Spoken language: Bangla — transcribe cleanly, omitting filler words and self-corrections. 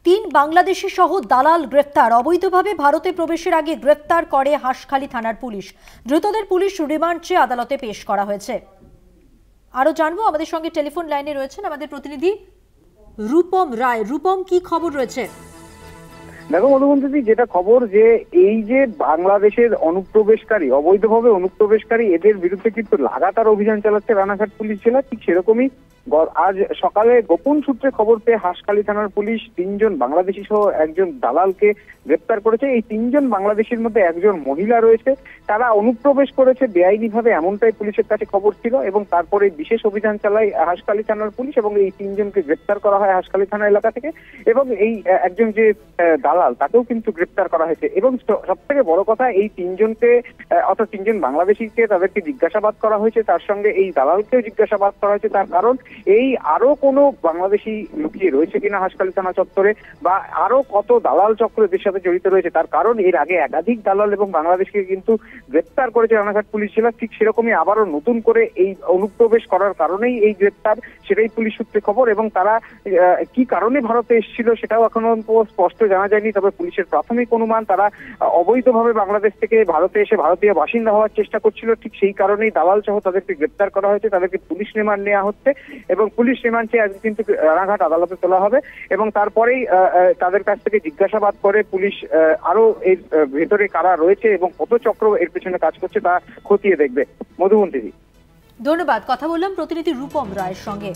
তিন বাংলাদেশি সহ দালাল গ্রেফতার। অবৈধভাবে ভারতে প্রবেশের আগে গ্রেফতার করে হাঁসখালি থানার পুলিশ। ধৃতদের পুলিশ রিমান্ড চেয়ে আদালতে পেশ করা হয়েছে। আরো জানবো, আমাদের সঙ্গে টেলিফোন লাইনে রয়েছেন আমাদের প্রতিনিধি রূপম রায়। রূপম, কি খবর রয়েছে? দেখো মধুবন্তী, যেটা খবর যে এই যে বাংলাদেশের অনুপ্রবেশকারী, অবৈধভাবে অনুপ্রবেশকারী, এদের বিরুদ্ধে কিন্তু লাগাতার অভিযান চালাচ্ছে রানাঘাট পুলিশ জেলা। ঠিক সেরকমই আজ সকালে গোপন সূত্রে খবর পেয়ে হাঁসখালি থানার পুলিশ তিনজন বাংলাদেশি সহ একজন দালালকে গ্রেপ্তার করেছে। এই তিনজন বাংলাদেশির মধ্যে একজন মহিলা রয়েছে, তারা অনুপ্রবেশ করেছে বেআইনিভাবে, এমনটাই পুলিশের কাছে খবর ছিল এবং তারপরে বিশেষ অভিযান চালায় হাঁসখালি থানার পুলিশ এবং এই তিনজনকে গ্রেপ্তার করা হয় হাঁসখালি থানা এলাকা থেকে। এবং এই একজন যে দালাল, তাকেও কিন্তু গ্রেপ্তার করা হয়েছে। এবং সব থেকে বড় কথা, এই তিনজনকে অর্থাৎ তিনজন বাংলাদেশিকে তাদেরকে জিজ্ঞাসাবাদ করা হয়েছে, তার সঙ্গে এই দালালকেও জিজ্ঞাসাবাদ করা হয়েছে। তার কারণ এই আরো কোনো বাংলাদেশি লুকিয়ে রয়েছে কিনা হাঁসখালি থানা চত্বরে, বা আরো কত দালাল চক্র এদের সাথে জড়িত রয়েছে। তার কারণ এর আগে একাধিক দালাল এবং বাংলাদেশকে কিন্তু গ্রেপ্তার করেছে রানাঘাট পুলিশ জেলা। ঠিক সেরকমই আবারও নতুন করে এই অনুপ্রবেশ করার কারণেই এই গ্রেপ্তার, সেটাই পুলিশ সূত্রে খবর। এবং তারা কি কারণে ভারতে এসেছিল সেটাও এখনো স্পষ্ট জানা যায়নি। তবে পুলিশের প্রাথমিক অনুমান, তারা অবৈধভাবে বাংলাদেশ থেকে ভারতে এসে ভারতীয় বাসিন্দা হওয়ার চেষ্টা করছিল। ঠিক সেই কারণেই দালাল সহ তাদেরকে গ্রেপ্তার করা হয়েছে, তাদেরকে পুলিশ রিমান্ড নেওয়া হচ্ছে এবং পুলিশ রিমান্ড চেয়ে আজকে কিন্তু রানাঘাট আদালতে তোলা হবে। এবং তারপরেই তাদের কাছ থেকে জিজ্ঞাসাবাদ করে পুলিশ আরো এর ভেতরে কারা রয়েছে এবং কত চক্র এর পেছনে কাজ করছে তা খতিয়ে দেখবে। মধুবন্তী, ধন্যবাদ। কথা বললাম প্রতিনিধি রূপম রায়ের সঙ্গে।